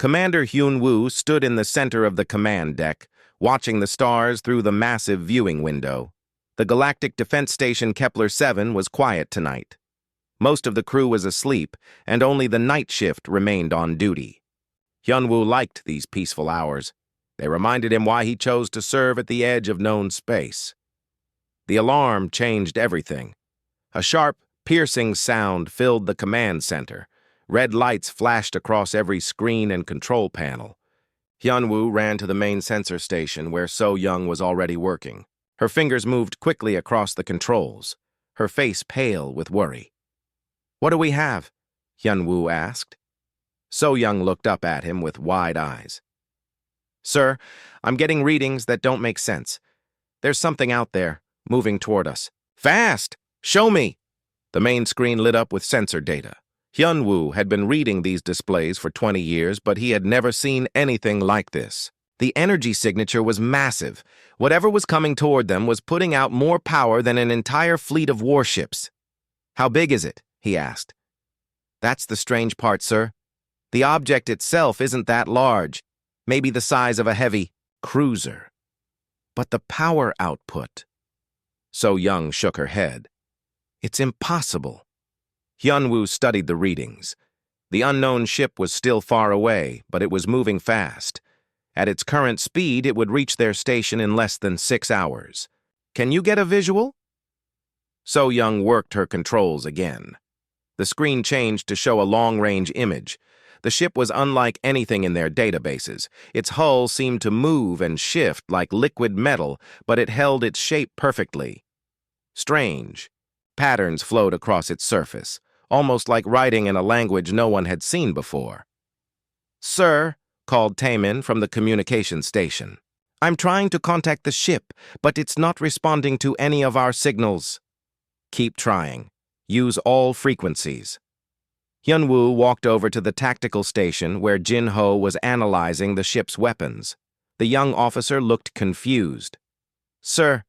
Commander Hyun-woo stood in the center of the command deck, watching the stars through the massive viewing window. The Galactic Defense Station Kepler-7 was quiet tonight. Most of the crew was asleep, and only the night shift remained on duty. Hyun-woo liked these peaceful hours. They reminded him why he chose to serve at the edge of known space. The alarm changed everything. A sharp, piercing sound filled the command center. Red lights flashed across every screen and control panel. Hyun-woo ran to the main sensor station where So-young was already working. Her fingers moved quickly across the controls, her face pale with worry. "What do we have?" Hyun-woo asked. So-young looked up at him with wide eyes. "Sir, I'm getting readings that don't make sense. There's something out there, moving toward us." "Fast! Show me!" The main screen lit up with sensor data. Hyun-woo had been reading these displays for 20 years, but he had never seen anything like this. The energy signature was massive. Whatever was coming toward them was putting out more power than an entire fleet of warships. "How big is it?" he asked. "That's the strange part, sir. The object itself isn't that large, maybe the size of a heavy cruiser. But the power output..." So-young shook her head. "It's impossible." Hyun-woo studied the readings. The unknown ship was still far away, but it was moving fast. At its current speed, it would reach their station in less than 6 hours. "Can you get a visual?" So-young worked her controls again. The screen changed to show a long-range image. The ship was unlike anything in their databases. Its hull seemed to move and shift like liquid metal, but it held its shape perfectly. Strange. Patterns flowed across its surface, almost like writing in a language no one had seen before. "Sir," called Taemin from the communication station. "I'm trying to contact the ship, but it's not responding to any of our signals." "Keep trying. Use all frequencies." Hyun-woo walked over to the tactical station where Jin-ho was analyzing the ship's weapons. The young officer looked confused. "Sir,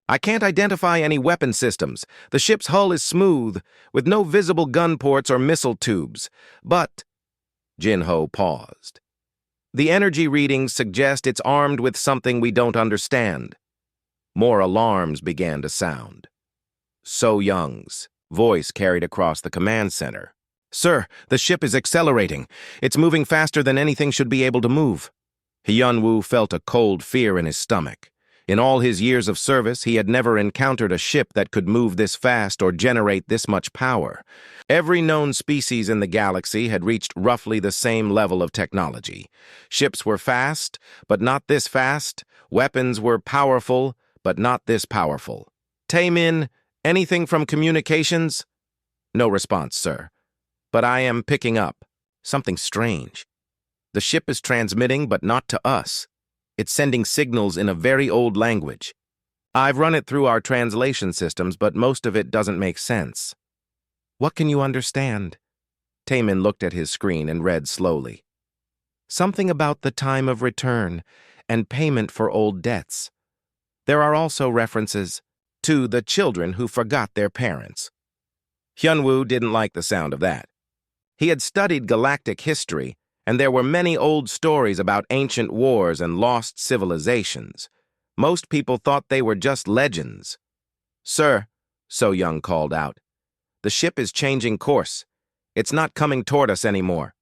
I can't identify any weapon systems. The ship's hull is smooth, with no visible gun ports or missile tubes. But..." Jin-ho paused. "The energy readings suggest it's armed with something we don't understand." More alarms began to sound. So-young's voice carried across the command center. "Sir, the ship is accelerating. It's moving faster than anything should be able to move." Hyun-woo felt a cold fear in his stomach. In all his years of service, he had never encountered a ship that could move this fast or generate this much power. Every known species in the galaxy had reached roughly the same level of technology. Ships were fast, but not this fast. Weapons were powerful, but not this powerful. "Taemin, anything from communications?" "No response, sir. But I am picking up something strange. The ship is transmitting, but not to us. It's sending signals in a very old language. I've run it through our translation systems, but most of it doesn't make sense." "What can you understand?" Taemin looked at his screen and read slowly. "Something about the time of return and payment for old debts. There are also references to the children who forgot their parents." Hyun-woo didn't like the sound of that. He had studied galactic history, and there were many old stories about ancient wars and lost civilizations. Most people thought they were just legends. "Sir," So-young called out, "the ship is changing course. It's not coming toward us anymore."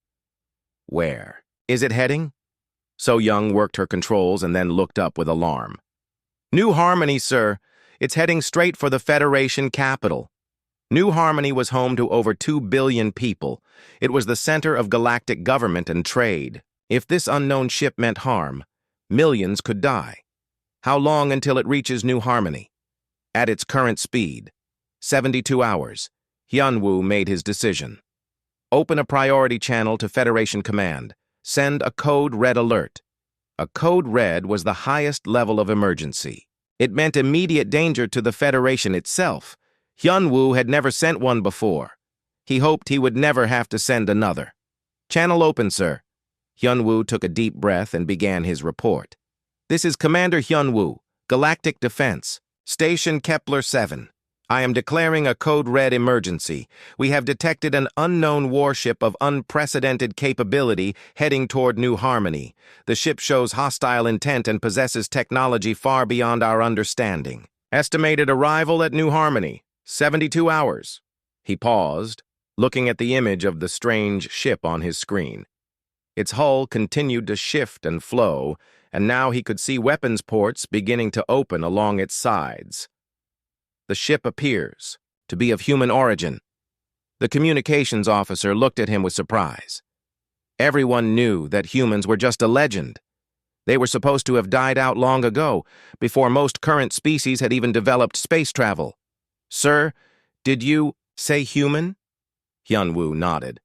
"Where is it heading?" So-young worked her controls and then looked up with alarm. "New Harmony, sir. It's heading straight for the Federation capital." New Harmony was home to over 2 billion people. It was the center of galactic government and trade. If this unknown ship meant harm, millions could die. How long until it reaches New Harmony? At its current speed, 72 hours. Hyun-woo made his decision. "Open a priority channel to Federation Command. Send a code red alert." A code red was the highest level of emergency. It meant immediate danger to the Federation itself. Hyun-woo had never sent one before. He hoped he would never have to send another. "Channel open, sir." Hyun-woo took a deep breath and began his report. "This is Commander Hyun-woo, Galactic Defense, Station Kepler-7. I am declaring a code red emergency. We have detected an unknown warship of unprecedented capability heading toward New Harmony. The ship shows hostile intent and possesses technology far beyond our understanding. Estimated arrival at New Harmony, 72 hours. He paused, looking at the image of the strange ship on his screen. Its hull continued to shift and flow, and now he could see weapons ports beginning to open along its sides. The ship appears to be of human origin. The communications officer looked at him with surprise. Everyone knew that humans were just a legend. They were supposed to have died out long ago, before most current species had even developed space travel. Sir, did you say human? Hyun-woo nodded.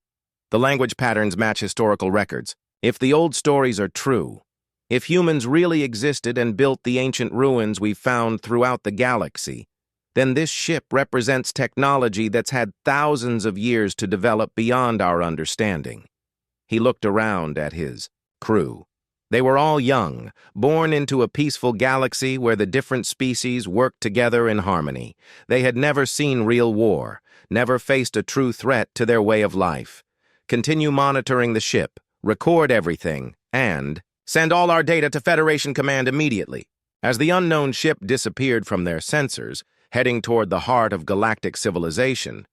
The language patterns match historical records. If the old stories are true, if humans really existed and built the ancient ruins we've found throughout the galaxy, then this ship represents technology that's had thousands of years to develop beyond our understanding. He looked around at his crew. They were all young, born into a peaceful galaxy where the different species worked together in harmony. They had never seen real war, never faced a true threat to their way of life. Continue monitoring the ship, record everything, and send all our data to Federation Command immediately. As the unknown ship disappeared from their sensors, heading toward the heart of galactic civilization,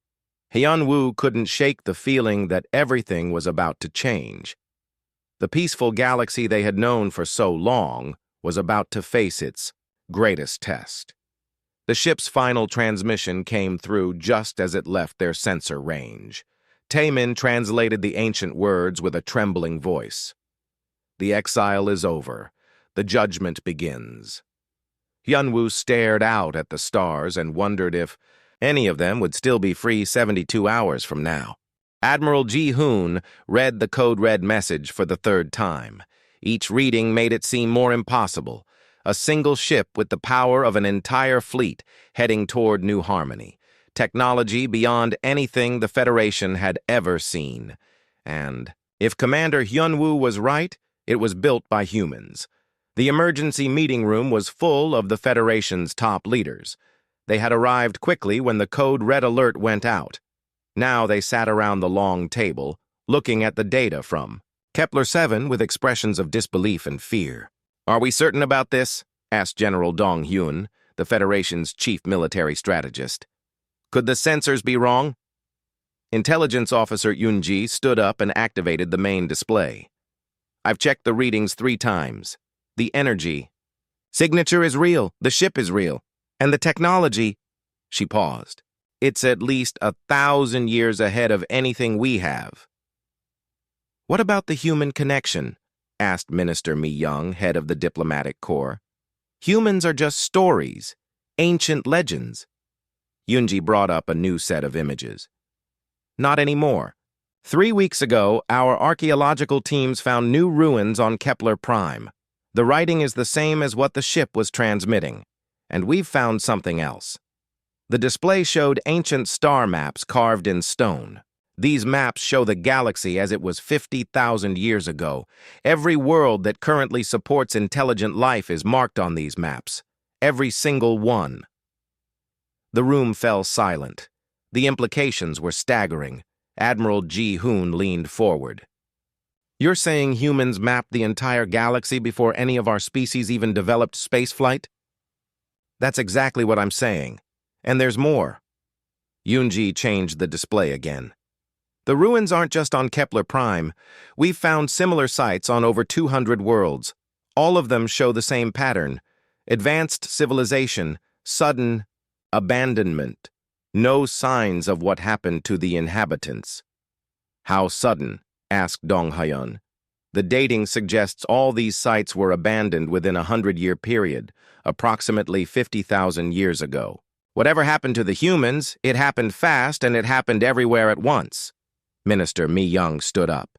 Hyun-woo couldn't shake the feeling that everything was about to change. The peaceful galaxy they had known for so long was about to face its greatest test. The ship's final transmission came through just as it left their sensor range. Taemin translated the ancient words with a trembling voice. The exile is over. The judgment begins. Hyun-woo stared out at the stars and wondered if any of them would still be free 72 hours from now. Admiral Ji-hoon read the code red message for the third time. Each reading made it seem more impossible. A single ship with the power of an entire fleet heading toward New Harmony. Technology beyond anything the Federation had ever seen. And if Commander Hyun-woo was right, it was built by humans. The emergency meeting room was full of the Federation's top leaders. They had arrived quickly when the code red alert went out. Now they sat around the long table, looking at the data from Kepler-7 with expressions of disbelief and fear. "Are we certain about this?" asked General Dong-hyun, the Federation's chief military strategist. "Could the sensors be wrong?" Intelligence Officer Yoon-ji stood up and activated the main display. "I've checked the readings 3 times. The energy signature is real, the ship is real, and the technology," she paused, "it's at least 1,000 years ahead of anything we have." "What about the human connection?" asked Minister Mi-young, head of the diplomatic corps. "Humans are just stories, ancient legends." Yoon-ji brought up a new set of images. "Not anymore. 3 weeks ago, our archaeological teams found new ruins on Kepler Prime. The writing is the same as what the ship was transmitting, and we've found something else." The display showed ancient star maps carved in stone. These maps show the galaxy as it was 50,000 years ago. Every world that currently supports intelligent life is marked on these maps. Every single one. The room fell silent. The implications were staggering. Admiral Ji-hoon leaned forward. "You're saying humans mapped the entire galaxy before any of our species even developed spaceflight?" "That's exactly what I'm saying. And there's more." Yoon-ji changed the display again. "The ruins aren't just on Kepler Prime. We've found similar sites on over 200 worlds. All of them show the same pattern. Advanced civilization, sudden abandonment. No signs of what happened to the inhabitants." "How sudden?" asked Dong-hyun. "The dating suggests all these sites were abandoned within a 100-year period, approximately 50,000 years ago. Whatever happened to the humans, it happened fast and it happened everywhere at once." Minister Mi-young stood up.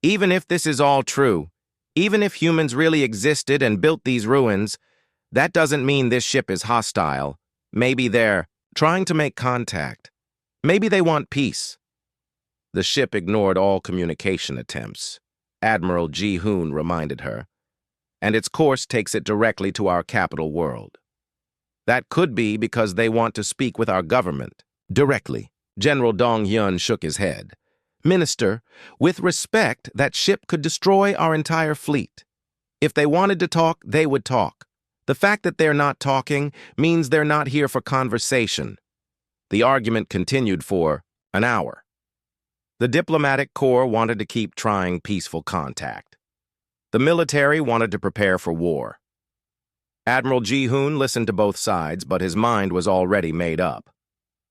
"Even if this is all true, even if humans really existed and built these ruins, that doesn't mean this ship is hostile. Maybe they're trying to make contact. Maybe they want peace." The ship ignored all communication attempts, Admiral Ji-hoon reminded her, "and its course takes it directly to our capital world." That could be because they want to speak with our government directly. General Dong Hyun shook his head. Minister, with respect, that ship could destroy our entire fleet. If they wanted to talk, they would talk. The fact that they're not talking means they're not here for conversation. The argument continued for an hour. The diplomatic corps wanted to keep trying peaceful contact. The military wanted to prepare for war. Admiral Ji-hoon listened to both sides, but his mind was already made up.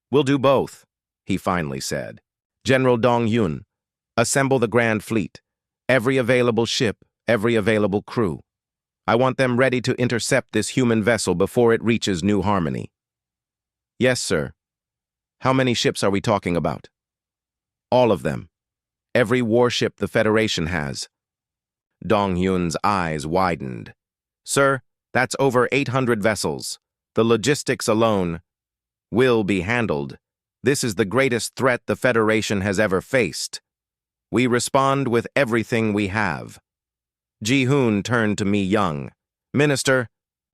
We'll do both, he finally said. General Dong-hyun, assemble the Grand Fleet, every available ship, every available crew. I want them ready to intercept this human vessel before it reaches New Harmony. Yes, sir. How many ships are we talking about? All of them. Every warship the Federation has. Dong-hyun's eyes widened. Sir, that's over 800 vessels. The logistics alone will be handled. This is the greatest threat the Federation has ever faced. We respond with everything we have. Ji-hoon turned to Mi Young. Minister,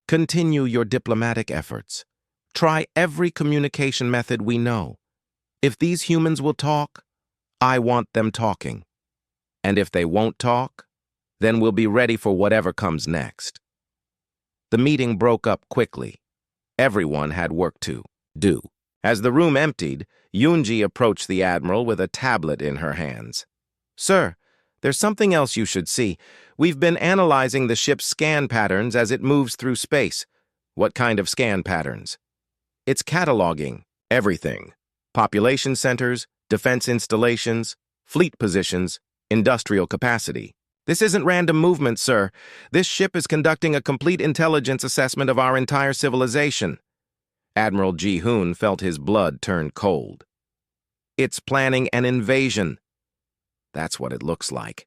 continue your diplomatic efforts. Try every communication method we know. If these humans will talk, I want them talking. And if they won't talk, then we'll be ready for whatever comes next. The meeting broke up quickly. Everyone had work to do. As the room emptied, Yoonji approached the Admiral with a tablet in her hands. Sir, there's something else you should see. We've been analyzing the ship's scan patterns as it moves through space. What kind of scan patterns? It's cataloging everything. Population centers, defense installations, fleet positions, industrial capacity. This isn't random movement, sir. This ship is conducting a complete intelligence assessment of our entire civilization. Admiral Ji-hoon felt his blood turn cold. It's planning an invasion. That's what it looks like.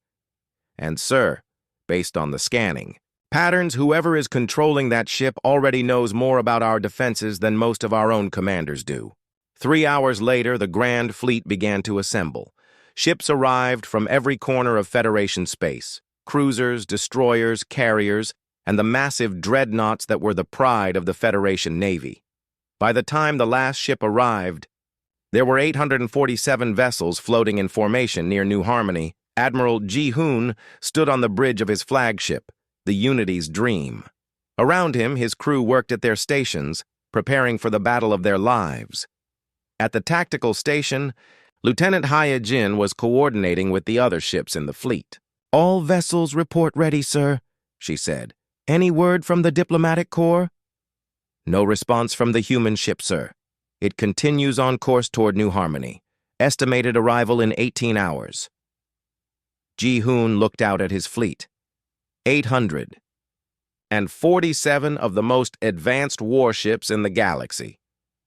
And, sir, based on the scanning patterns, whoever is controlling that ship already knows more about our defenses than most of our own commanders do. 3 hours later, the Grand Fleet began to assemble. Ships arrived from every corner of Federation space, cruisers, destroyers, carriers, and the massive dreadnoughts that were the pride of the Federation Navy. By the time the last ship arrived, there were 847 vessels floating in formation near New Harmony. Admiral Ji-hoon stood on the bridge of his flagship, the Unity's Dream. Around him, his crew worked at their stations, preparing for the battle of their lives. At the tactical station, Lieutenant Hye-jin was coordinating with the other ships in the fleet. All vessels report ready, sir, she said. Any word from the diplomatic corps? No response from the human ship, sir. It continues on course toward New Harmony. Estimated arrival in 18 hours. Ji-hoon looked out at his fleet. 847 of the most advanced warships in the galaxy.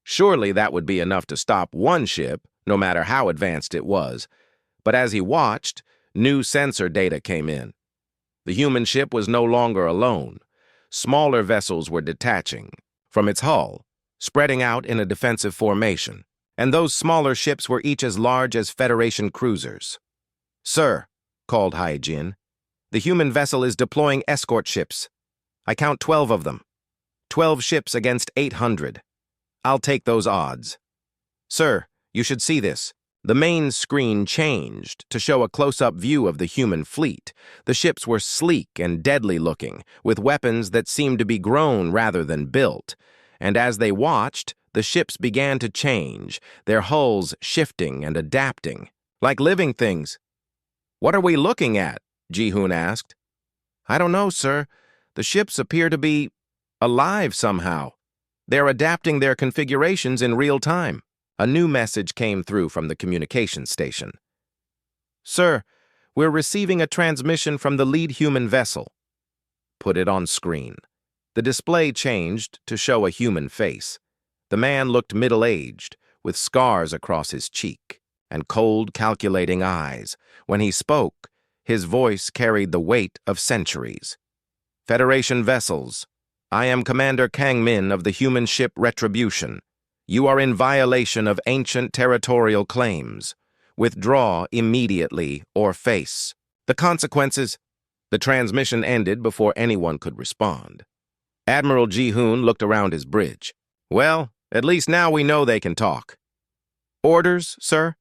Surely that would be enough to stop one ship, no matter how advanced it was. But as he watched, new sensor data came in. The human ship was no longer alone. Smaller vessels were detaching from its hull, spreading out in a defensive formation, and those smaller ships were each as large as Federation cruisers. Sir, called Hye-jin, the human vessel is deploying escort ships. I count 12 of them. 12 ships against 800. I'll take those odds. Sir, you should see this. The main screen changed to show a close-up view of the human fleet. The ships were sleek and deadly-looking, with weapons that seemed to be grown rather than built. And as they watched, the ships began to change, their hulls shifting and adapting, like living things. What are we looking at? Ji-hoon asked. I don't know, sir. The ships appear to be alive somehow. They're adapting their configurations in real time. A new message came through from the communications station. Sir, we're receiving a transmission from the lead human vessel. Put it on screen. The display changed to show a human face. The man looked middle-aged, with scars across his cheek and cold, calculating eyes. When he spoke, his voice carried the weight of centuries. Federation vessels, I am Commander Kang-min of the human ship Retribution. You are in violation of ancient territorial claims. Withdraw immediately or face the consequences. The transmission ended before anyone could respond. Admiral Ji-hoon looked around his bridge. Well, at least now we know they can talk. Orders, sir?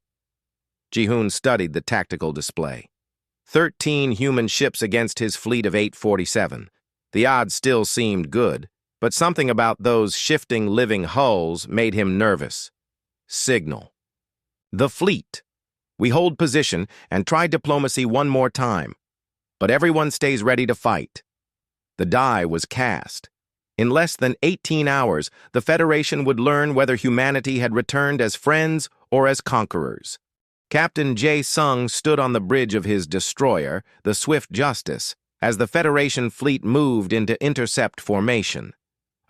Ji-hoon studied the tactical display. 13 human ships against his fleet of 847. The odds still seemed good, but something about those shifting living hulls made him nervous. Signal. The fleet. We hold position and try diplomacy one more time, but everyone stays ready to fight. The die was cast. In less than 18 hours, the Federation would learn whether humanity had returned as friends or as conquerors. Captain Jae-sung stood on the bridge of his destroyer, the Swift Justice, as the Federation fleet moved into intercept formation.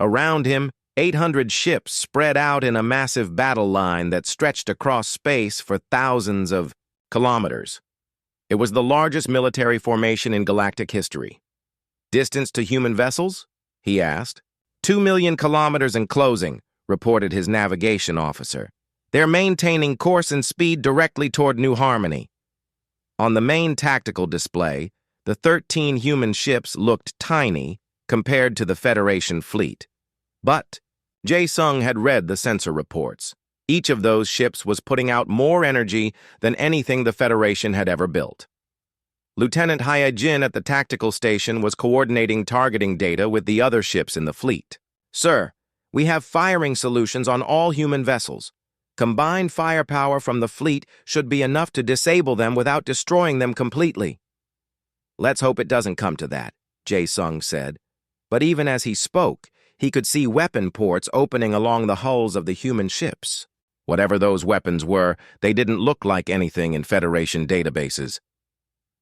Around him, 800 ships spread out in a massive battle line that stretched across space for thousands of kilometers. It was the largest military formation in galactic history. Distance to human vessels? He asked. 2 million kilometers and closing, reported his navigation officer. They're maintaining course and speed directly toward New Harmony. On the main tactical display, the 13 human ships looked tiny compared to the Federation fleet. But Jae-sung had read the sensor reports. Each of those ships was putting out more energy than anything the Federation had ever built. Lieutenant Hyejin at the tactical station was coordinating targeting data with the other ships in the fleet. Sir, we have firing solutions on all human vessels. Combined firepower from the fleet should be enough to disable them without destroying them completely. Let's hope it doesn't come to that, Jae-sung said. But even as he spoke, he could see weapon ports opening along the hulls of the human ships. Whatever those weapons were, they didn't look like anything in Federation databases.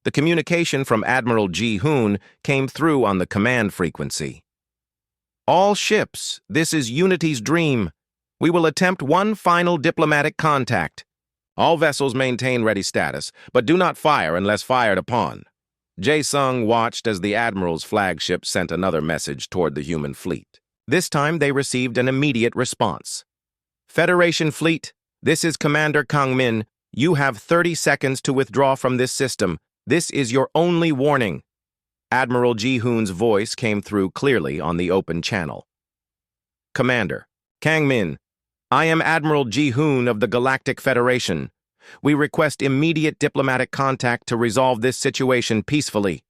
The communication from Admiral Ji-hoon came through on the command frequency. All ships, this is Unity's dream. We will attempt one final diplomatic contact. All vessels maintain ready status, but do not fire unless fired upon. Jae-sung watched as the Admiral's flagship sent another message toward the human fleet. This time they received an immediate response. Federation fleet, this is Commander Kang-min. You have 30 seconds to withdraw from this system. This is your only warning. Admiral Ji-hoon's voice came through clearly on the open channel. Commander, Kang-min, I am Admiral Ji-hoon of the Galactic Federation. We request immediate diplomatic contact to resolve this situation peacefully.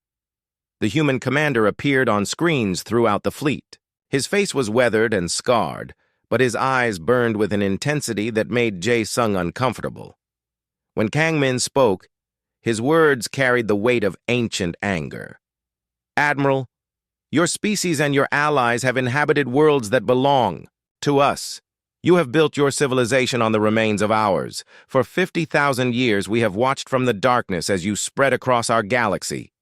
The human commander appeared on screens throughout the fleet. His face was weathered and scarred, but his eyes burned with an intensity that made Jae-sung uncomfortable. When Kang-min spoke, his words carried the weight of ancient anger. Admiral, your species and your allies have inhabited worlds that belong to us. You have built your civilization on the remains of ours. For 50,000 years we have watched from the darkness as you spread across our galaxy.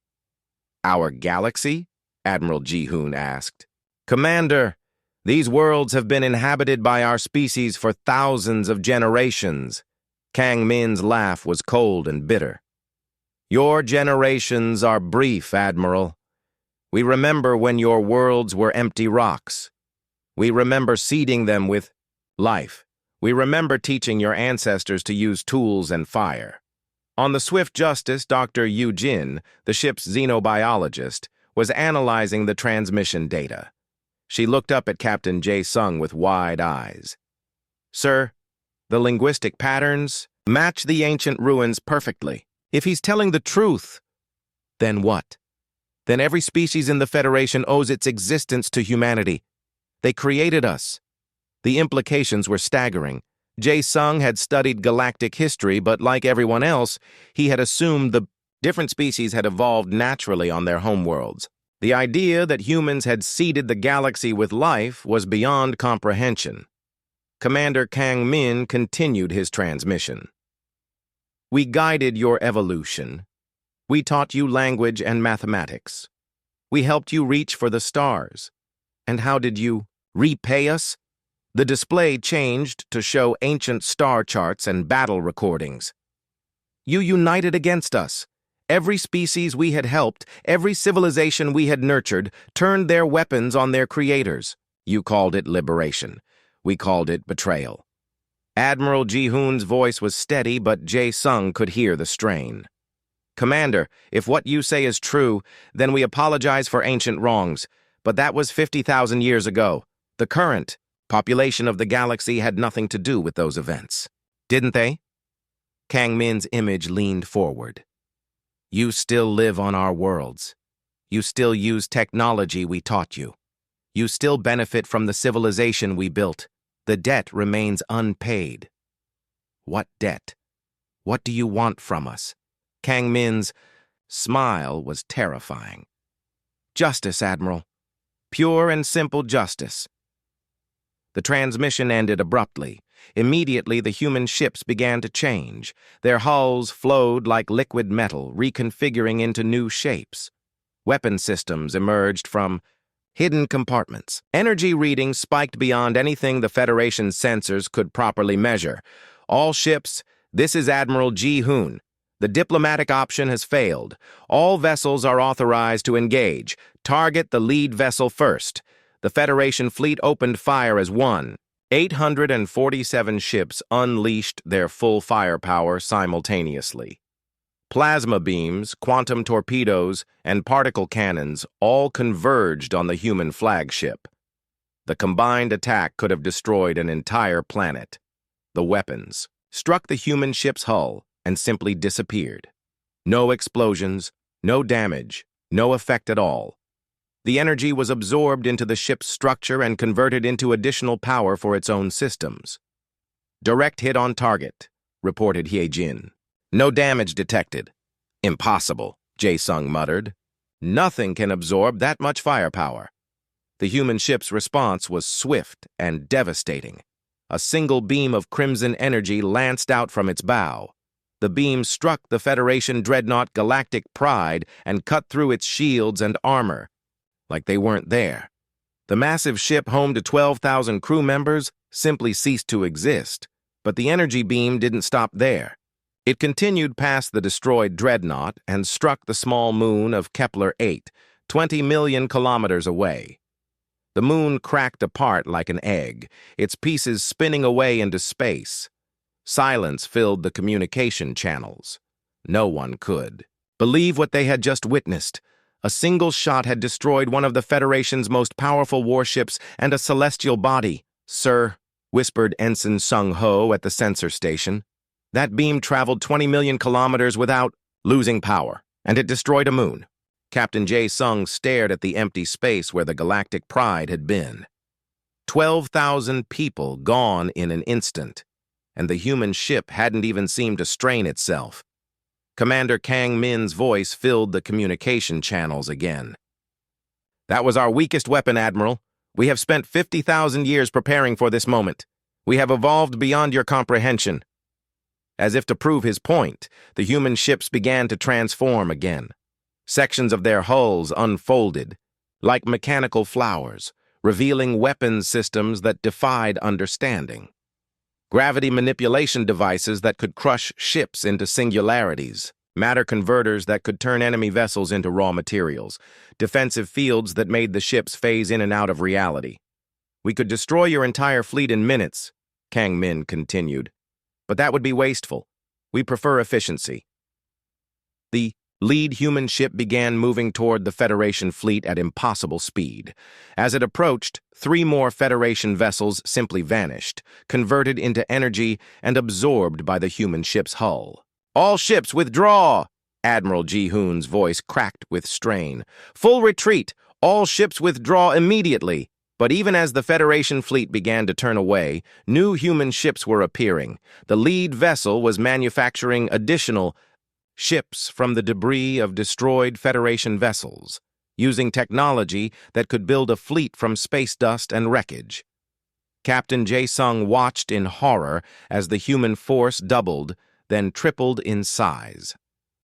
Our galaxy? Admiral Ji-hoon asked. Commander, these worlds have been inhabited by our species for thousands of generations. Kang-min's laugh was cold and bitter. Your generations are brief, Admiral. We remember when your worlds were empty rocks. We remember seeding them with life. We remember teaching your ancestors to use tools and fire. On the Swift Justice, Dr. Yu Jin, the ship's xenobiologist, was analyzing the transmission data. She looked up at Captain Jae-sung with wide eyes. Sir, the linguistic patterns match the ancient ruins perfectly. If he's telling the truth, then what? Then every species in the Federation owes its existence to humanity. They created us. The implications were staggering. Jae-sung had studied galactic history, but like everyone else, he had assumed the different species had evolved naturally on their homeworlds. The idea that humans had seeded the galaxy with life was beyond comprehension. Commander Kang-min continued his transmission. We guided your evolution. We taught you language and mathematics. We helped you reach for the stars. And how did you repay us? The display changed to show ancient star charts and battle recordings. You united against us. Every species we had helped, every civilization we had nurtured, turned their weapons on their creators. You called it liberation. We called it betrayal. Admiral Ji-hoon's voice was steady, but Jae-sung could hear the strain. Commander, if what you say is true, then we apologize for ancient wrongs. But that was 50,000 years ago. The current, Population of the galaxy had nothing to do with those events. Didn't they? Kang Min's image leaned forward. You still live on our worlds. You still use technology we taught you. You still benefit from the civilization we built. The debt remains unpaid. What debt? What do you want from us? Kang Min's smile was terrifying. Justice, Admiral. Pure and simple justice. The transmission ended abruptly. Immediately, the human ships began to change. Their hulls flowed like liquid metal, reconfiguring into new shapes. Weapon systems emerged from hidden compartments. Energy readings spiked beyond anything the Federation's sensors could properly measure. All ships, this is Admiral Ji-hoon. The diplomatic option has failed. All vessels are authorized to engage. Target the lead vessel first. The Federation fleet opened fire as one. 847 ships unleashed their full firepower simultaneously. Plasma beams, quantum torpedoes, and particle cannons all converged on the human flagship. The combined attack could have destroyed an entire planet. The weapons struck the human ship's hull and simply disappeared. No explosions, no damage, no effect at all. The energy was absorbed into the ship's structure and converted into additional power for its own systems. Direct hit on target, reported Hyejin. No damage detected. Impossible, Jae-sung muttered. Nothing can absorb that much firepower. The human ship's response was swift and devastating. A single beam of crimson energy lanced out from its bow. The beam struck the Federation dreadnought Galactic Pride and cut through its shields and armor, like they weren't there. The massive ship, home to 12,000 crew members, simply ceased to exist, but the energy beam didn't stop there. It continued past the destroyed dreadnought and struck the small moon of Kepler-8, 20 million kilometers away. The moon cracked apart like an egg, its pieces spinning away into space. Silence filled the communication channels. No one could believe what they had just witnessed. A single shot had destroyed one of the Federation's most powerful warships and a celestial body. Sir, whispered Ensign Sung-ho at the sensor station. That beam traveled 20 million kilometers without losing power, and it destroyed a moon. Captain Jae-sung stared at the empty space where the Galactic Pride had been. 12,000 people gone in an instant, and the human ship hadn't even seemed to strain itself. Commander Kang Min's voice filled the communication channels again. That was our weakest weapon, Admiral. We have spent 50,000 years preparing for this moment. We have evolved beyond your comprehension. As if to prove his point, the human ships began to transform again. Sections of their hulls unfolded, like mechanical flowers, revealing weapons systems that defied understanding. Gravity manipulation devices that could crush ships into singularities, matter converters that could turn enemy vessels into raw materials, defensive fields that made the ships phase in and out of reality. We could destroy your entire fleet in minutes, Kang Min continued. But that would be wasteful. We prefer efficiency. The lead human ship began moving toward the Federation fleet at impossible speed. As it approached, 3 more Federation vessels simply vanished, converted into energy and absorbed by the human ship's hull. All ships withdraw! Admiral Ji-hoon's voice cracked with strain. Full retreat! All ships withdraw immediately! But even as the Federation fleet began to turn away, new human ships were appearing. The lead vessel was manufacturing additional ships from the debris of destroyed Federation vessels, using technology that could build a fleet from space dust and wreckage. Captain Jae-sung watched in horror as the human force doubled, then tripled in size.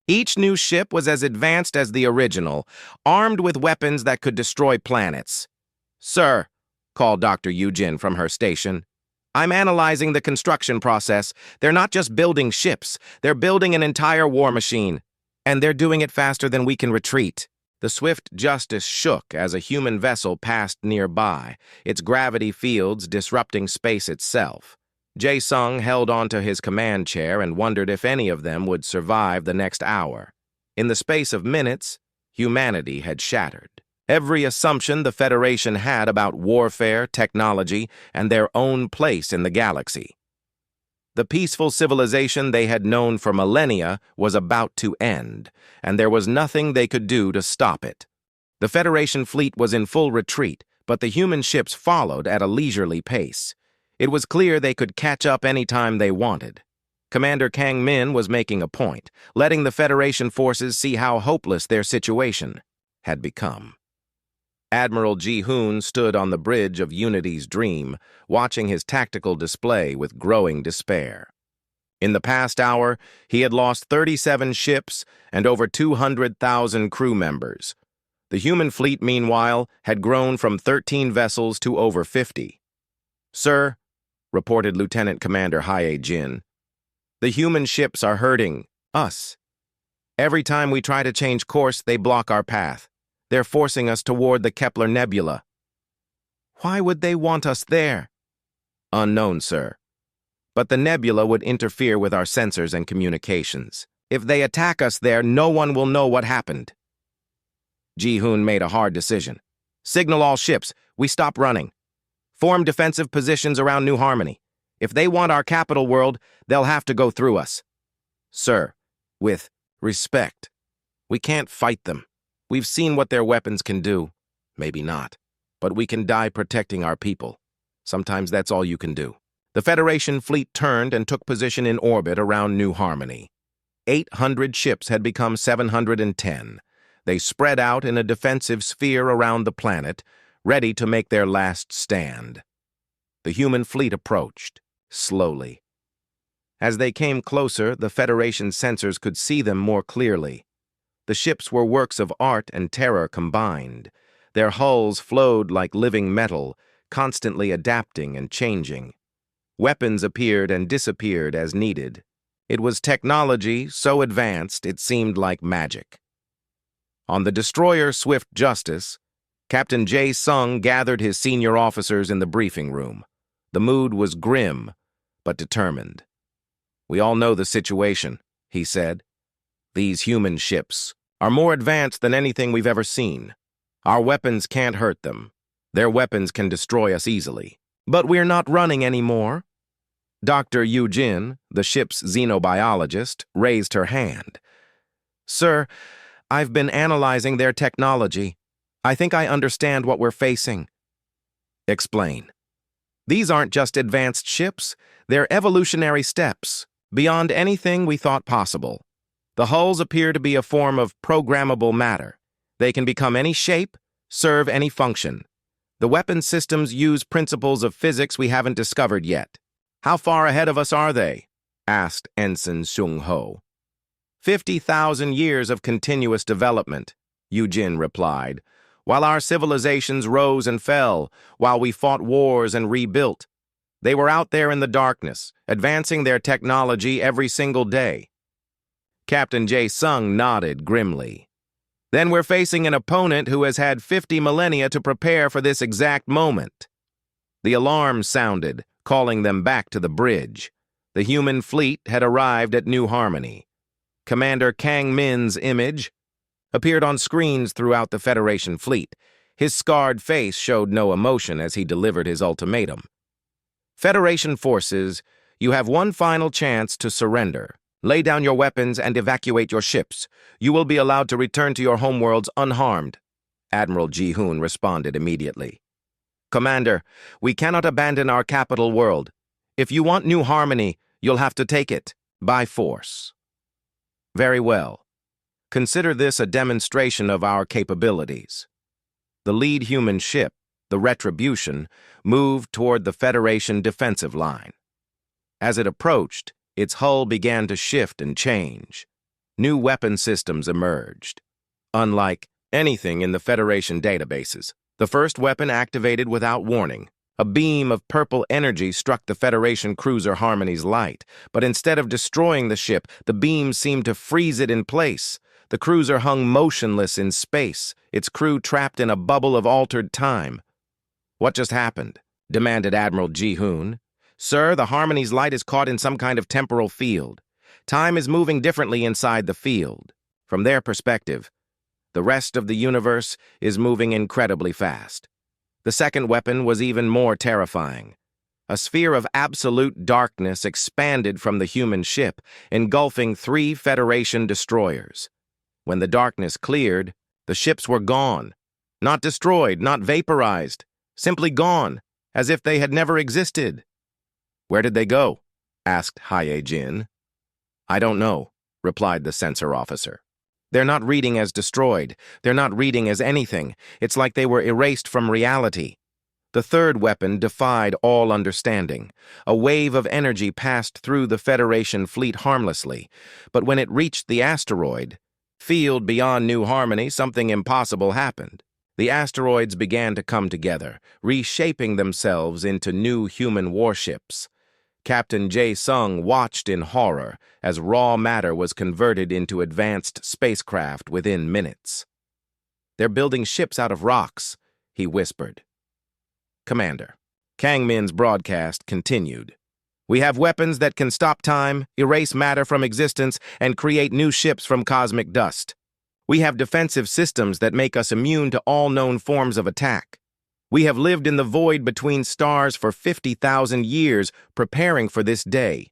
Each new ship was as advanced as the original, armed with weapons that could destroy planets. Sir, called Dr. Yujin from her station, I'm analyzing the construction process. They're not just building ships, they're building an entire war machine. And they're doing it faster than we can retreat. The swift Justice shook as a human vessel passed nearby, its gravity fields disrupting space itself. Jae-sung held onto his command chair and wondered if any of them would survive the next hour. In the space of minutes, humanity had shattered. every assumption the Federation had about warfare, technology, and their own place in the galaxy. The peaceful civilization they had known for millennia was about to end, and there was nothing they could do to stop it. The Federation fleet was in full retreat, but the human ships followed at a leisurely pace. It was clear they could catch up any time they wanted. Commander Kang Min was making a point, letting the Federation forces see how hopeless their situation had become. Admiral Ji-hoon stood on the bridge of Unity's Dream, watching his tactical display with growing despair. In the past hour, he had lost 37 ships and over 200,000 crew members. The human fleet, meanwhile, had grown from 13 vessels to over 50. "Sir," reported Lieutenant Commander Hae-jin, "the human ships are hurting us. Every time we try to change course, they block our path. They're forcing us toward the Kepler Nebula." "Why would they want us there?" "Unknown, sir. But the nebula would interfere with our sensors and communications. If they attack us there, no one will know what happened." Ji-hoon made a hard decision. "Signal all ships. We stop running. Form defensive positions around New Harmony. If they want our capital world, they'll have to go through us." "Sir, with respect, we can't fight them. We've seen what their weapons can do. Maybe not, but we can die protecting our people. Sometimes that's all you can do." The Federation fleet turned and took position in orbit around New Harmony. 800 ships had become 710. They spread out in a defensive sphere around the planet, ready to make their last stand. The human fleet approached, slowly. As they came closer, the Federation sensors could see them more clearly. The ships were works of art and terror combined. Their hulls flowed like living metal, constantly adapting and changing. Weapons appeared and disappeared as needed. It was technology so advanced it seemed like magic. On the destroyer Swift Justice, Captain Jae Sung gathered his senior officers in the briefing room. The mood was grim, but determined. "We all know the situation," he said. "These human ships are more advanced than anything we've ever seen. Our weapons can't hurt them. Their weapons can destroy us easily. But we're not running anymore." Dr. Yu-jin, the ship's xenobiologist, raised her hand. "Sir, I've been analyzing their technology. I think I understand what we're facing." "Explain." "These aren't just advanced ships. They're evolutionary steps, beyond anything we thought possible. The hulls appear to be a form of programmable matter. They can become any shape, serve any function. The weapon systems use principles of physics we haven't discovered yet." "How far ahead of us are they?" asked Ensign Sung-ho. 50,000 years of continuous development," Yu-jin replied, "while our civilizations rose and fell, while we fought wars and rebuilt. They were out there in the darkness, advancing their technology every single day." Captain Jae Sung nodded grimly. "Then we're facing an opponent who has had 50 millennia to prepare for this exact moment." The alarm sounded, calling them back to the bridge. The human fleet had arrived at New Harmony. Commander Kang Min's image appeared on screens throughout the Federation fleet. His scarred face showed no emotion as he delivered his ultimatum. "Federation forces, you have one final chance to surrender. Lay down your weapons and evacuate your ships. You will be allowed to return to your homeworlds unharmed." Admiral Ji-hoon responded immediately. "Commander, we cannot abandon our capital world. If you want New Harmony, you'll have to take it by force." "Very well. Consider this a demonstration of our capabilities." The lead human ship, the Retribution, moved toward the Federation defensive line. As it approached, its hull began to shift and change. New weapon systems emerged. Unlike anything in the Federation databases, the first weapon activated without warning. A beam of purple energy struck the Federation cruiser Harmony's light, but instead of destroying the ship, the beam seemed to freeze it in place. The cruiser hung motionless in space, its crew trapped in a bubble of altered time. "What just happened?" demanded Admiral Ji-hoon. "Sir, the Harmony's light is caught in some kind of temporal field. Time is moving differently inside the field. From their perspective, The rest of the universe is moving incredibly fast. The second weapon was even more terrifying. A sphere of absolute darkness expanded from the human ship, engulfing 3 Federation destroyers. When the darkness cleared, the ships were gone. Not destroyed, not vaporized, simply gone, as if they had never existed. "Where did they go?" asked Haye-Jin. "I don't know," replied the sensor officer. "They're not reading as destroyed. They're not reading as anything. It's like they were erased from reality." The third weapon defied all understanding. A wave of energy passed through the Federation fleet harmlessly, but when it reached the asteroid field beyond New Harmony, something impossible happened. The asteroids began to come together, reshaping themselves into new human warships. Captain Jae-sung watched in horror as raw matter was converted into advanced spacecraft within minutes. "They're building ships out of rocks," he whispered. "Commander." Kang Min's broadcast continued. "We have weapons that can stop time, erase matter from existence, and create new ships from cosmic dust. We have defensive systems that make us immune to all known forms of attack. We have lived in the void between stars for 50,000 years, preparing for this day."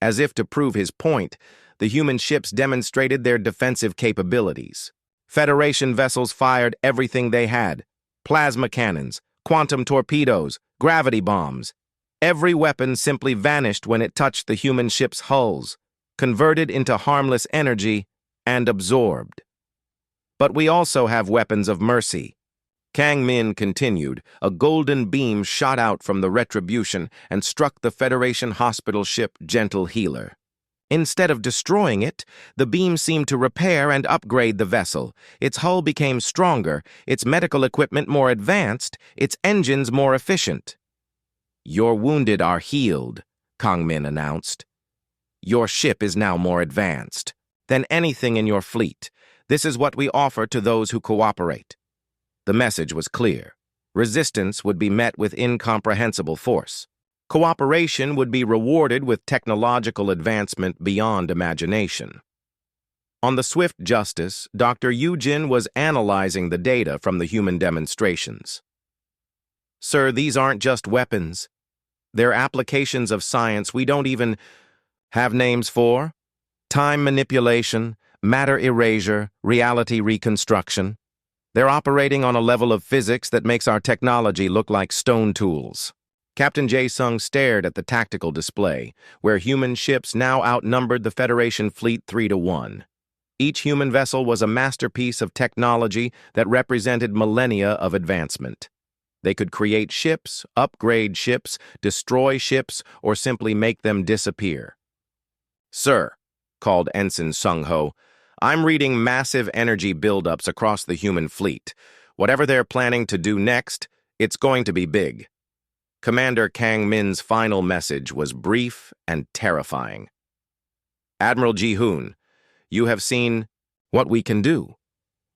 As if to prove his point, the human ships demonstrated their defensive capabilities. Federation vessels fired everything they had: plasma cannons, quantum torpedoes, gravity bombs. Every weapon simply vanished when it touched the human ship's hulls, converted into harmless energy, and absorbed. "But we also have weapons of mercy." Kang Min continued. A golden beam shot out from the Retribution and struck the Federation hospital ship Gentle Healer. Instead of destroying it, the beam seemed to repair and upgrade the vessel. Its hull became stronger, its medical equipment more advanced, its engines more efficient. "Your wounded are healed," Kang Min announced. "Your ship is now more advanced than anything in your fleet. This is what we offer to those who cooperate." The message was clear. Resistance would be met with incomprehensible force. Cooperation would be rewarded with technological advancement beyond imagination. On the Swift Justice, Dr. Yujin was analyzing the data from the human demonstrations. "Sir, these aren't just weapons. They're applications of science we don't even have names for. Time manipulation, matter erasure, reality reconstruction. They're operating on a level of physics that makes our technology look like stone tools." Captain Jae-sung stared at the tactical display, where human ships now outnumbered the Federation fleet 3-1. Each human vessel was a masterpiece of technology that represented millennia of advancement. They could create ships, upgrade ships, destroy ships, or simply make them disappear. "Sir," called Ensign Sung-ho, "I'm reading massive energy buildups across the human fleet. Whatever they're planning to do next, it's going to be big." Commander Kang Min's final message was brief and terrifying. "Admiral Ji-hoon, you have seen what we can do.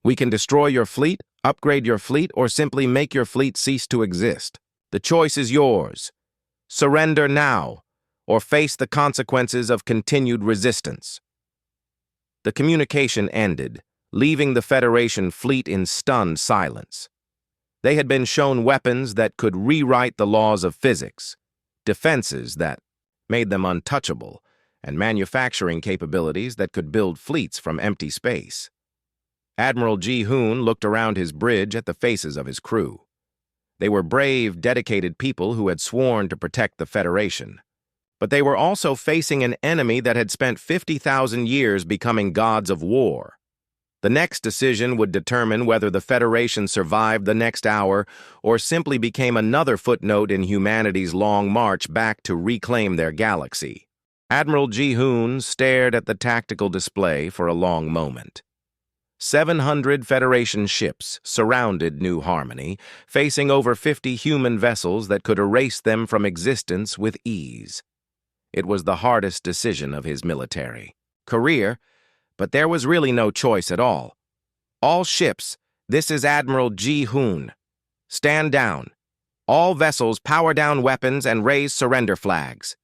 We can destroy your fleet, upgrade your fleet, or simply make your fleet cease to exist. The choice is yours. Surrender now, or face the consequences of continued resistance." The communication ended, leaving the Federation fleet in stunned silence. They had been shown weapons that could rewrite the laws of physics, defenses that made them untouchable, and manufacturing capabilities that could build fleets from empty space. Admiral Ji-hoon looked around his bridge at the faces of his crew. They were brave, dedicated people who had sworn to protect the Federation. But they were also facing an enemy that had spent 50,000 years becoming gods of war. The next decision would determine whether the Federation survived the next hour or simply became another footnote in humanity's long march back to reclaim their galaxy. Admiral Ji-hoon stared at the tactical display for a long moment. 700 Federation ships surrounded New Harmony, facing over 50 human vessels that could erase them from existence with ease. It was the hardest decision of his military career, but there was really no choice at all. "All ships, this is Admiral Ji-hoon. Stand down. All vessels power down weapons and raise surrender flags."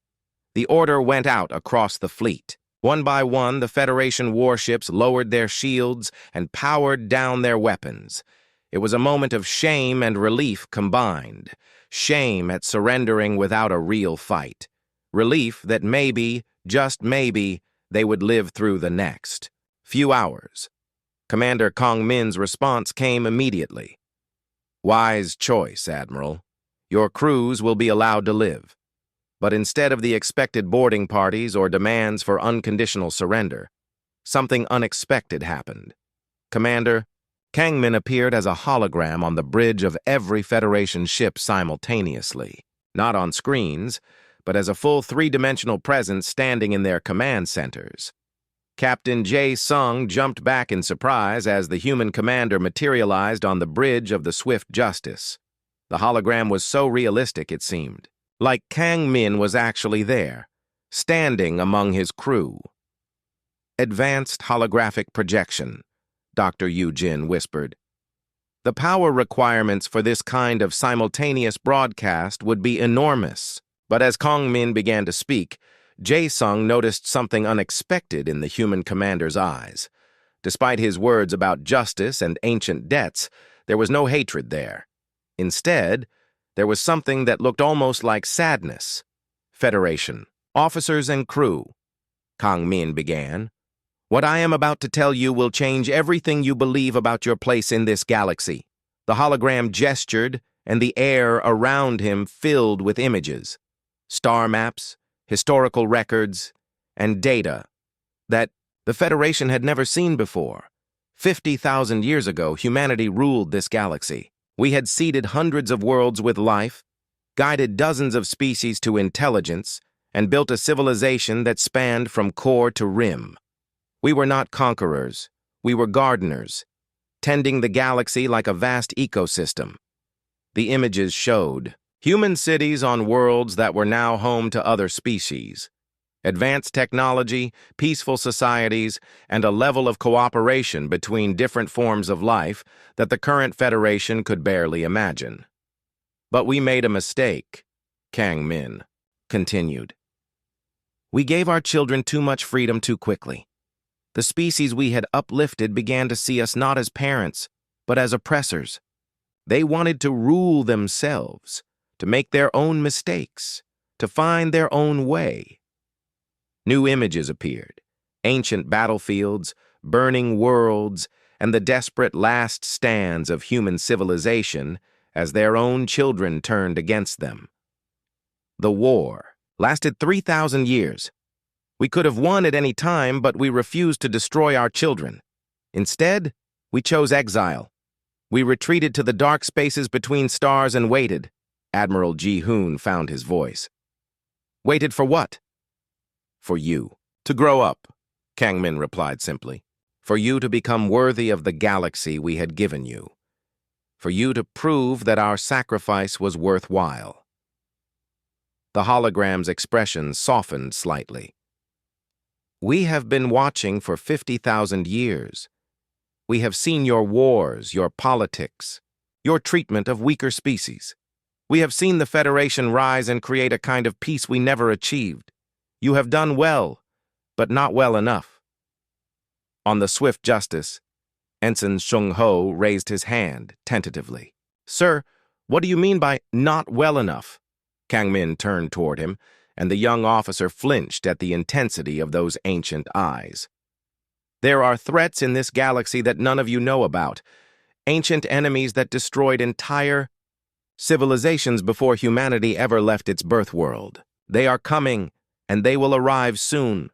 The order went out across the fleet. One by one, the Federation warships lowered their shields and powered down their weapons. It was a moment of shame and relief combined. Shame at surrendering without a real fight. Relief that maybe, just maybe, they would live through the next few hours. Commander Kong Min's response came immediately. "Wise choice, Admiral. Your crews will be allowed to live. But instead of the expected boarding parties or demands for unconditional surrender, something unexpected happened. Commander, Kang Min appeared as a hologram on the bridge of every Federation ship simultaneously, not on screens, but as a full three-dimensional presence standing in their command centers. Captain Jae Sung jumped back in surprise as the human commander materialized on the bridge of the Swift Justice. The hologram was so realistic, it seemed, like Kang Min was actually there, standing among his crew. "Advanced holographic projection," Dr. Yu Jin whispered. "The power requirements for this kind of simultaneous broadcast would be enormous." But as Kong Min began to speak, Jae Sung noticed something unexpected in the human commander's eyes. Despite his words about justice and ancient debts, there was no hatred there. Instead, there was something that looked almost like sadness. "Federation, officers and crew," Kang Min began. "What I am about to tell you will change everything you believe about your place in this galaxy." The hologram gestured, and the air around him filled with images. Star maps, historical records, and data that the Federation had never seen before. 50,000 years ago, humanity ruled this galaxy. We had seeded hundreds of worlds with life, guided dozens of species to intelligence, and built a civilization that spanned from core to rim. We were not conquerors, we were gardeners, tending the galaxy like a vast ecosystem. The images showed human cities on worlds that were now home to other species, advanced technology, peaceful societies, and a level of cooperation between different forms of life that the current Federation could barely imagine. "But we made a mistake," Kang Min continued. "We gave our children too much freedom too quickly. The species we had uplifted began to see us not as parents, but as oppressors. They wanted to rule themselves, to make their own mistakes, to find their own way." New images appeared, ancient battlefields, burning worlds, and the desperate last stands of human civilization as their own children turned against them. The war lasted 3,000 years. We could have won at any time, but we refused to destroy our children. Instead, we chose exile. We retreated to the dark spaces between stars and waited. Admiral Ji-hoon found his voice. "Waited for what?" "For you. To grow up," Kang Min replied simply. "For you to become worthy of the galaxy we had given you. For you to prove that our sacrifice was worthwhile." The hologram's expression softened slightly. "We have been watching for 50,000 years. We have seen your wars, your politics, your treatment of weaker species. We have seen the Federation rise and create a kind of peace we never achieved. You have done well, but not well enough." On the Swift Justice, Ensign Shung Ho raised his hand tentatively. "Sir, what do you mean by not well enough?" Kang Min turned toward him, and the young officer flinched at the intensity of those ancient eyes. "There are threats in this galaxy that none of you know about. Ancient enemies that destroyed entire civilizations before humanity ever left its birth world. They are coming, and they will arrive soon."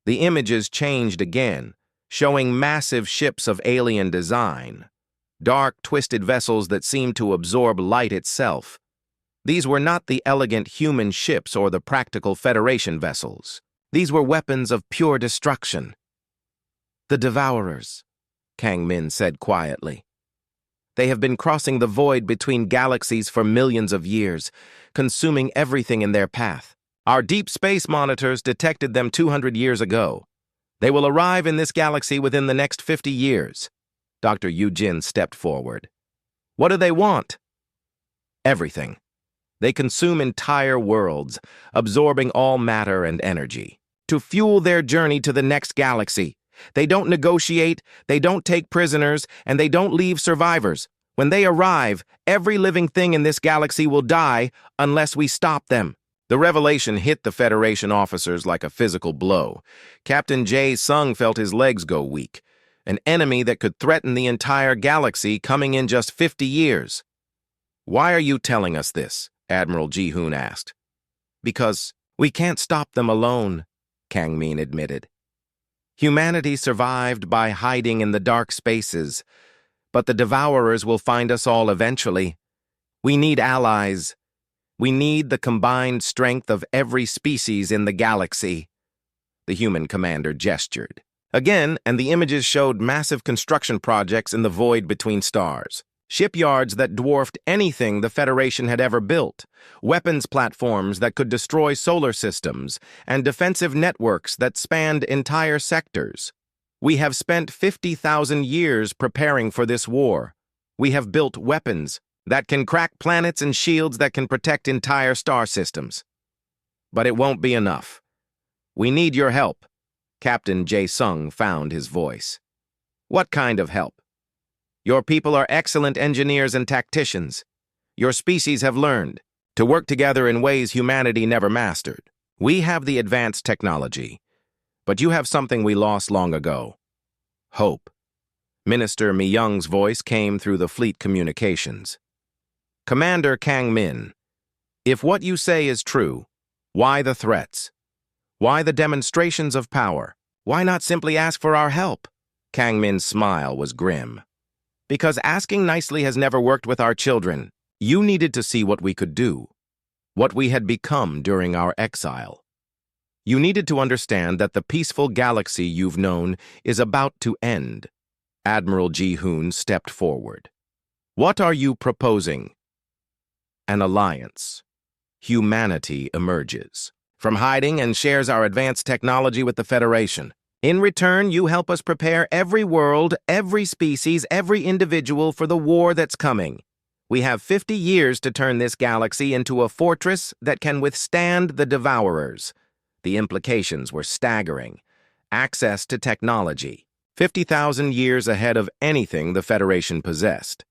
The images changed again, showing massive ships of alien design, dark, twisted vessels that seemed to absorb light itself. These were not the elegant human ships or the practical Federation vessels. These were weapons of pure destruction. "The Devourers," Kang Min said quietly. "They have been crossing the void between galaxies for millions of years, consuming everything in their path. Our deep space monitors detected them 200 years ago. They will arrive in this galaxy within the next 50 years. Dr. Yu Jin stepped forward. "What do they want?" "Everything. They consume entire worlds, absorbing all matter and energy. to fuel their journey to the next galaxy. They don't negotiate, they don't take prisoners, and they don't leave survivors. When they arrive, every living thing in this galaxy will die unless we stop them. The revelation hit the Federation officers like a physical blow. Captain Jae Sung felt his legs go weak. An enemy that could threaten the entire galaxy coming in just 50 years. "Why are you telling us this?" Admiral Ji-hoon asked. "Because we can't stop them alone," Kang Min admitted. "Humanity survived by hiding in the dark spaces, but the Devourers will find us all eventually. We need allies. We need the combined strength of every species in the galaxy." The human commander gestured again, and the images showed massive construction projects in the void between stars. Shipyards that dwarfed anything the Federation had ever built, weapons platforms that could destroy solar systems, and defensive networks that spanned entire sectors. "We have spent 50,000 years preparing for this war. We have built weapons that can crack planets and shields that can protect entire star systems. But it won't be enough. We need your help." Captain Jae Sung found his voice. "What kind of help?" "Your people are excellent engineers and tacticians. Your species have learned to work together in ways humanity never mastered. We have the advanced technology, but you have something we lost long ago: hope." Minister Mi Young's voice came through the fleet communications. "Commander Kang Min, if what you say is true, why the threats? Why the demonstrations of power? Why not simply ask for our help?" Kang Min's smile was grim. "Because asking nicely has never worked with our children. You needed to see what we could do, what we had become during our exile. You needed to understand that the peaceful galaxy you've known is about to end." Admiral Ji-hoon stepped forward. "What are you proposing?" "An alliance. Humanity emerges from hiding and shares our advanced technology with the Federation. In return, you help us prepare every world, every species, every individual for the war that's coming. We have 50 years to turn this galaxy into a fortress that can withstand the Devourers." The implications were staggering. Access to technology, 50,000 years ahead of anything the Federation possessed.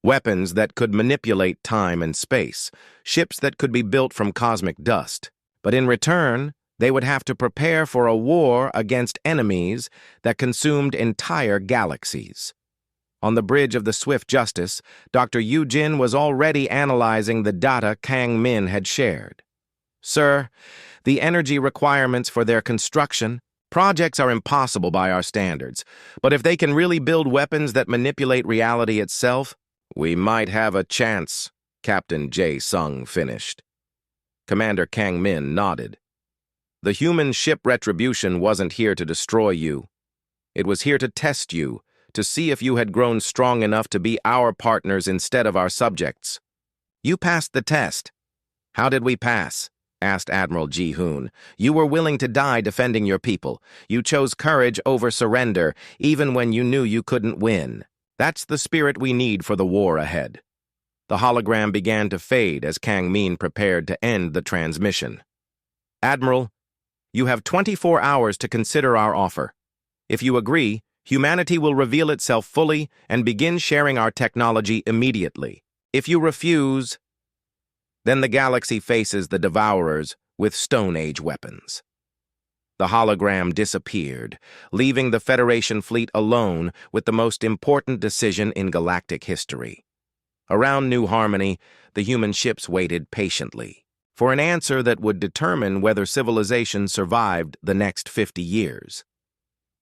Weapons that could manipulate time and space, ships that could be built from cosmic dust. But in return, they would have to prepare for a war against enemies that consumed entire galaxies. On the bridge of the Swift Justice, Dr. Yu Jin was already analyzing the data Kang Min had shared. "Sir, the energy requirements for their construction projects are impossible by our standards, but if they can really build weapons that manipulate reality itself, we might have a chance," Captain Jae Sung finished. Commander Kang Min nodded. "The human ship Retribution wasn't here to destroy you. It was here to test you, to see if you had grown strong enough to be our partners instead of our subjects. You passed the test." "How did we pass?" asked Admiral Ji-hoon. "You were willing to die defending your people. You chose courage over surrender, even when you knew you couldn't win. That's the spirit we need for the war ahead." The hologram began to fade as Kang Min prepared to end the transmission. "Admiral, you have 24 hours to consider our offer. If you agree, humanity will reveal itself fully and begin sharing our technology immediately. If you refuse, then the galaxy faces the Devourers with Stone Age weapons." The hologram disappeared, leaving the Federation fleet alone with the most important decision in galactic history. Around New Harmony, the human ships waited patiently for an answer that would determine whether civilization survived the next 50 years.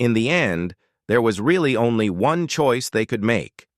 In the end, there was really only one choice they could make: